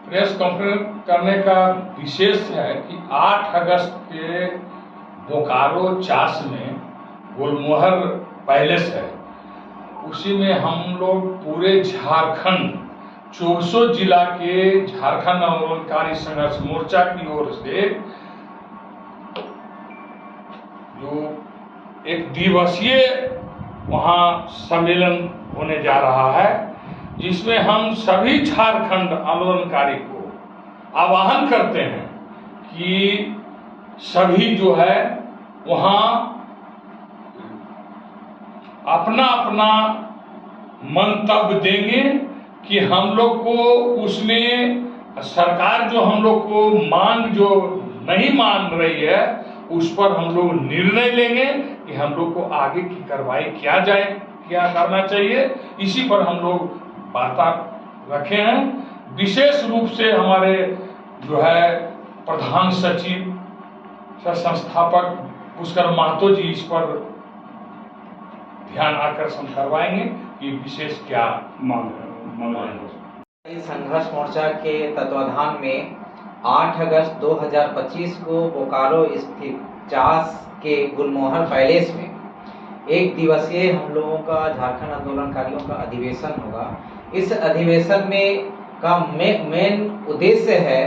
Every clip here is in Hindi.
प्रेस कॉन्फ्रेंस करने का विशेष है कि 8 अगस्त के बोकारो चास में गुलमोहर पैलेस है, उसी में हम लोग पूरे झारखंड 400 जिला के झारखंड आंदोलनकारी संघर्ष मोर्चा की ओर से जो एक दिवसीय वहाँ सम्मेलन होने जा रहा है, जिसमें हम सभी झारखंड आंदोलनकारी को आह्वान करते हैं कि सभी जो है वहाँ अपना अपना मंतव्य देंगे कि हम लोग को उसमें सरकार जो हम लोग को मांग जो नहीं मान रही है उस पर हम लोग निर्णय लेंगे कि हम लोग को आगे की कार्रवाई क्या करना चाहिए। इसी पर हम लोग बात रखे हैं। विशेष रूप से हमारे जो है प्रधान सचिव संस्थापक पुष्कर महतो जी इस पर ध्यान आकर्षण करवाएंगे कि विशेष क्या मांग है। संघर्ष मोर्चा के तत्वाधान में 8 अगस्त 2025 को बोकारो स्थित चास के गुलमोहर पैलेस में एक दिवसीय हम लोगों का झारखंड आंदोलनकारियों का अधिवेशन होगा। इस अधिवेशन में का मेन उद्देश्य है,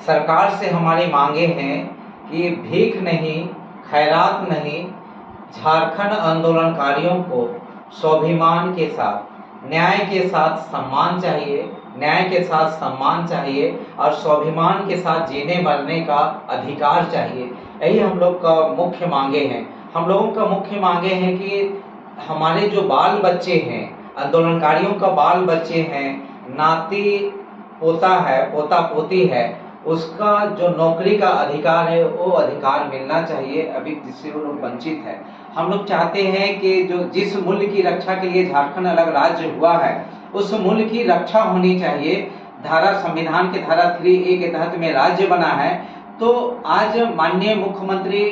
सरकार से हमारी मांगे हैं कि भीख नहीं, खैरात नहीं, झारखंड आंदोलनकारियों को स्वाभिमान के साथ, न्याय के साथ सम्मान चाहिए, न्याय के साथ सम्मान चाहिए और स्वाभिमान के साथ जीने मरने का अधिकार चाहिए। यही हम लोग का मुख्य मांगे हैं। हम लोगों का मुख्य मांगे हैं कि हमारे जो बाल बच्चे हैं, आंदोलनकारियों का बाल बच्चे हैं, नाती पोता है, पोता पोती है, उसका जो नौकरी का अधिकार है वो अधिकार मिलना चाहिए, अभी जिससे वो लोग वंचित है। हम लोग चाहते हैं कि जो जिस मूल्य की रक्षा के लिए झारखंड अलग राज्य हुआ है उस मूल्य की रक्षा होनी चाहिए। संविधान के धारा 3A के तहत में राज्य बना है, तो आज माननीय मुख्यमंत्री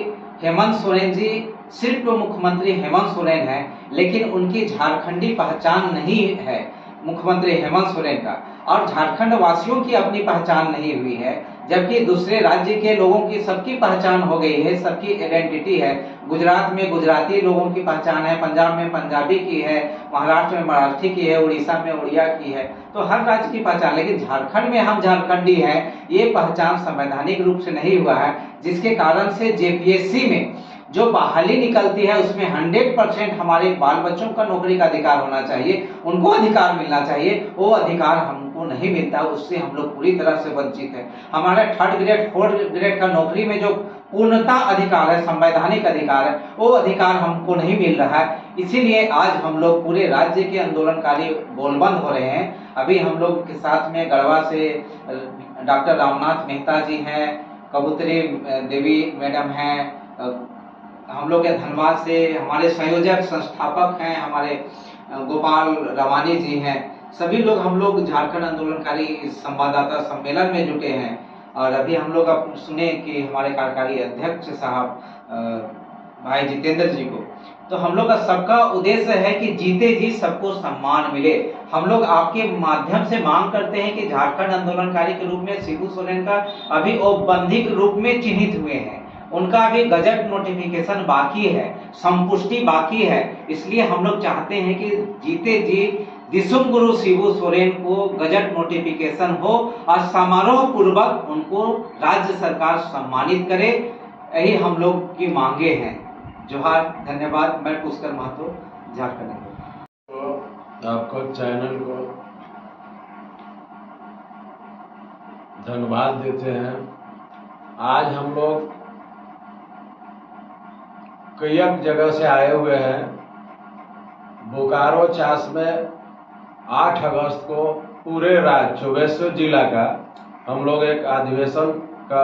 हेमंत सोरेन जी सिर्फ मुख्यमंत्री हेमंत सोरेन है, लेकिन उनकी झारखंडी पहचान नहीं है मुख्यमंत्री हेमंत सोरेन का, और झारखंड वासियों की अपनी पहचान नहीं हुई है, जबकि दूसरे राज्य के लोगों की सबकी पहचान हो गई है, सबकी आइडेंटिटी है। गुजरात में गुजराती लोगों की पहचान है, पंजाब में पंजाबी की है, महाराष्ट्र में मराठी की है, उड़ीसा में उड़िया की है, तो हर राज्य की पहचान। लेकिन झारखंड में हम झारखंडी हैं, ये पहचान संवैधानिक रूप से नहीं हुआ है, जिसके कारण से जेपीएससी में जो बहाली निकलती है उसमें 100% हमारे बाल बच्चों का नौकरी का अधिकार होना चाहिए, उनको अधिकार मिलना चाहिए। वो अधिकार हमको नहीं मिलता, उससे हम लोग पूरी तरह से वंचित है। हमारा 3rd ग्रेड 4th ग्रेड का नौकरी में जो पूर्णता अधिकार है, संवैधानिक अधिकार है, वो अधिकार हमको नहीं मिल रहा है। इसीलिए आज हम लोग पूरे राज्य के आंदोलनकारी बोलबंद हो रहे हैं। अभी हम लोग के साथ में गढ़वा से डॉक्टर रामनाथ मेहता जी हैं, कबूतरी देवी मैडम हैं, हम लोग के धनबाद से हमारे संयोजक संस्थापक हैं, हमारे गोपाल रवानी जी हैं। सभी लोग हम लोग झारखंड आंदोलनकारी संवाददाता सम्मेलन में जुटे हैं। और अभी हम लोग अब सुने कि हमारे कार्यकारी अध्यक्ष साहब भाई जितेंद्र जी को, तो हम लोग का सबका उद्देश्य है कि जीते जी सबको सम्मान मिले। हम लोग आपके माध्यम से मांग करते हैं कि झारखंड आंदोलनकारी के रूप में शिबू सोरेन का अभी औपबंधिक रूप में चिन्हित हुए हैं, उनका अभी गजट नोटिफिकेशन बाकी है, संपुष्टि बाकी है। इसलिए हम लोग चाहते हैं कि जीते जी दिसुम गुरु शिबू सोरेन को गजट नोटिफिकेशन हो और समारोह पूर्वक उनको राज्य सरकार सम्मानित करे। यही हम लोग की मांगे हैं। जोहार, धन्यवाद। मैं पुष्कर महतो, झारखंड। तो आपको चैनल को धन्यवाद देते हैं। आज हम लोग कई जगह से आए हुए हैं। बोकारो चास में 8 अगस्त को पूरे राज्य 24 जिला का हम लोग एक अधिवेशन का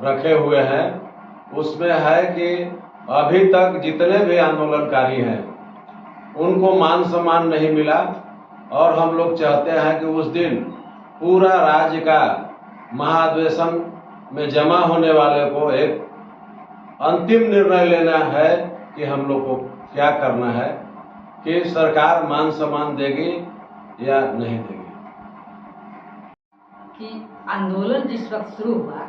रखे हुए हैं। उसमें है कि अभी तक जितने भी आंदोलनकारी हैं उनको मान सम्मान नहीं मिला, और हम लोग चाहते हैं कि उस दिन पूरा राज्य का महाधिवेशन में जमा होने वाले को एक अंतिम निर्णय लेना है कि हम लोग को क्या करना है, कि सरकार मान सम्मान देगी या नहीं देगी। कि आंदोलन जिस वक्त शुरू हुआ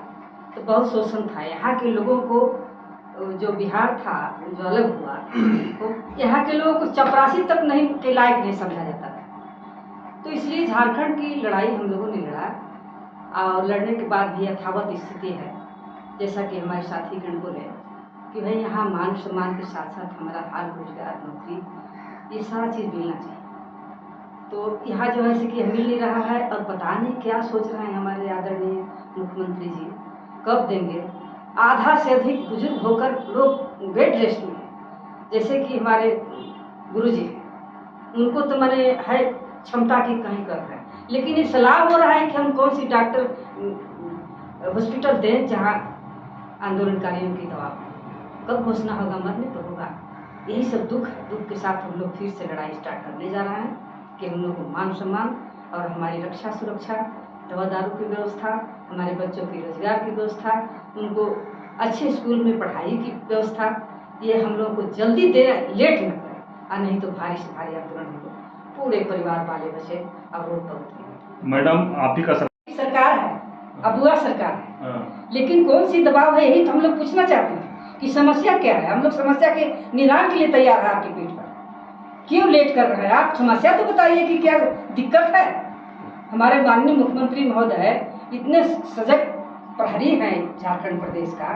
तो बहुत शोषण था। यहाँ के लोगों को, जो बिहार था जो अलग हुआ, तो यहाँ के लोगों को चपरासी तक नहीं के लायक नहीं समझा जाता था। तो इसलिए झारखंड की लड़ाई हम लोगों ने लड़ा, और लड़ने के बाद भी यथावत स्थिति है, जैसा कि हमारे साथी गण बोले कि भाई यहाँ मान सम्मान के साथ साथ हमारा हाल, रोजगार, नौकरी, ये सारा चीज़ मिलना चाहिए। तो यहाँ जो है कि मिल नहीं रहा है, और पता नहीं क्या सोच रहे हैं हमारे आदरणीय मुख्यमंत्री जी, कब देंगे। आधा से अधिक बुजुर्ग होकर लोग बेड रेस्ट में, जैसे कि हमारे गुरुजी हैं, उनको तो मैंने है क्षमता की कहीं कर रहे हैं, लेकिन ये सलाह हो रहा है कि हम कौन सी डॉक्टर हॉस्पिटल दें जहाँ आंदोलनकारियों की दवा, कब घोषणा होगा, मरने तो होगा। यही सब दुख है। दुख के साथ हम लोग फिर से लड़ाई स्टार्ट करने जा रहे हैं कि हम लोग को मान सम्मान और हमारी रक्षा सुरक्षा, दवा दारू की व्यवस्था, हमारे बच्चों की रोजगार की व्यवस्था, उनको अच्छे स्कूल में पढ़ाई की व्यवस्था, ये हम लोग को जल्दी दे, लेट न करें, और नहीं तो भारी से भारी आंदोलन हम लोग पूरे परिवार वाले बचे अब रोड पर उतरेंगे। मैडम आप ही का सरकार है, अबुआ सरकार है, लेकिन कौन सी दबाव है, यही तो हम लोग पूछना चाहते हैं कि समस्या क्या है। हम लोग समस्या के निदान के लिए तैयार है, आपकी पीठ पर क्यों लेट कर रहे हैं आप? समस्या तो बताइए कि क्या दिक्कत है। हमारे माननीय मुख्यमंत्री महोदय इतने सजग प्रहरी हैं झारखंड प्रदेश का,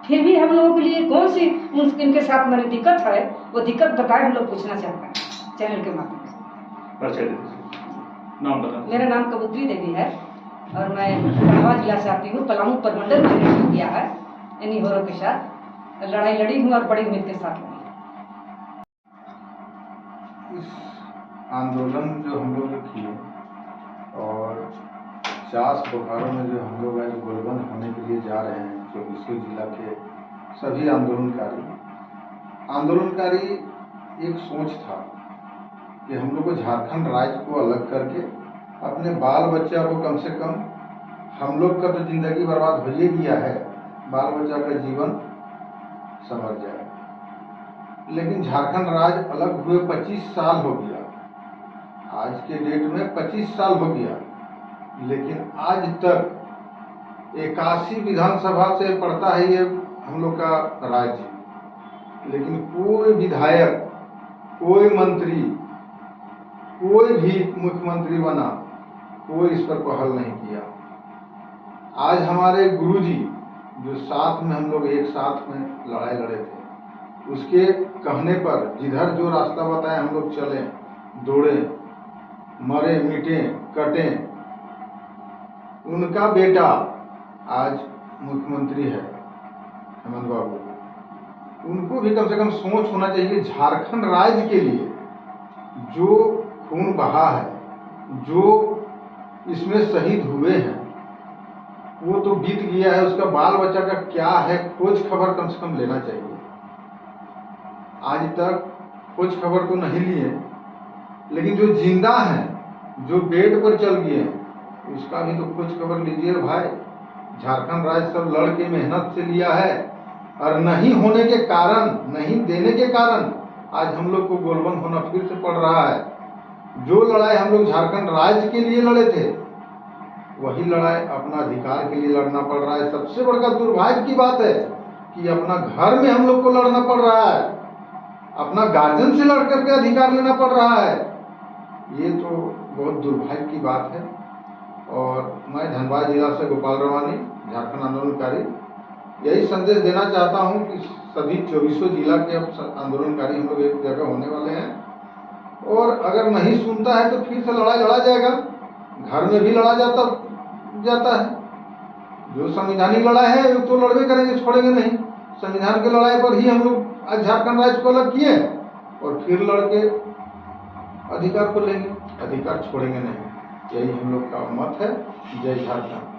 फिर भी हम लोगों के लिए कौन सी इनके साथ मेरी दिक्कत है, वो दिक्कत बताएं, हम लोग पूछना चाहते हैं चैनल के माध्यम से। नाम बता। मेरा नाम कबूतरी देवी है और मैं गढ़वा जिला से आती हूँ। पलामू परमंडल मैंने किया है, इन्हीं होरों के साथ लड़ाई लड़ी हूँ और बड़ी उम्मीद के साथ लड़ी। इस आंदोलन जो हम लोग ने किए और 50 बोकारो में जो हम लोग आज गोलबंद होने के लिए जा रहे हैं, 24 जिला के सभी आंदोलनकारी एक सोच था कि हम लोग को झारखंड राज्य को अलग करके अपने बाल बच्चा को, कम से कम हम लोग का तो जिंदगी बर्बाद हो ही गया है, बाल बच्चा का जीवन संवर जाए। लेकिन झारखंड राज्य अलग हुए 25 साल हो गया, आज के डेट में 25 साल हो गया, लेकिन आज तक 81 विधानसभा से पड़ता है ये हम लोग का राज्य, लेकिन कोई विधायक, कोई मंत्री, कोई भी मुख्यमंत्री बना, कोई इस पर पहल नहीं किया। आज हमारे गुरुजी जो साथ में हम लोग एक साथ में लड़ाई लड़े थे, उसके कहने पर जिधर जो रास्ता बताए हम लोग चले, दौड़े, मरे, मिटे, कटे। उनका बेटा आज मुख्यमंत्री है, हेमंत बाबू। उनको भी कम से कम सोच होना चाहिए झारखंड राज्य के लिए। जो खून बहा है, जो इसमें शहीद हुए हैं, वो तो बीत गया है, उसका बाल बच्चा का क्या है खोज खबर कम से कम लेना चाहिए। आज तक खोज खबर तो नहीं लिए, लेकिन जो जिंदा हैं, जो बेड पर चल गए हैं, उसका भी तो खोज खबर लीजिए भाई। झारखंड राज्य सब लड़ के मेहनत से लिया है, और नहीं होने के कारण, नहीं देने के कारण आज हम लोग को गोलबंद होना फिर से पड़ रहा है। जो लड़ाई हम लोग झारखंड राज्य के लिए लड़े थे, वही लड़ाई अपना अधिकार के लिए लड़ना पड़ रहा है। सबसे बड़ा दुर्भाग्य की बात है कि अपना घर में हम लोग को लड़ना पड़ रहा है, अपना गार्जियन से लड़ करके अधिकार लेना पड़ रहा है। ये तो बहुत दुर्भाग्य की बात है। और मैं धनबाद जिला से गोपाल रवानी, झारखंड आंदोलनकारी, यही संदेश देना चाहता हूं कि सभी 24 जिला के अब आंदोलनकारी हम लोग एक जगह होने वाले हैं, और अगर नहीं सुनता है तो फिर से लड़ाई लड़ा जाएगा। घर में भी लड़ा जाता है। जो संवैधानिक लड़ाई है तो लड़वे करेंगे, छोड़ेंगे नहीं। संविधान की लड़ाई पर ही हम लोग आज झारखंड राज्य को अलग किए, और फिर लड़के अधिकार को लेंगे, अधिकार छोड़ेंगे नहीं। यही हम लोग का मत है। जय झारखंड।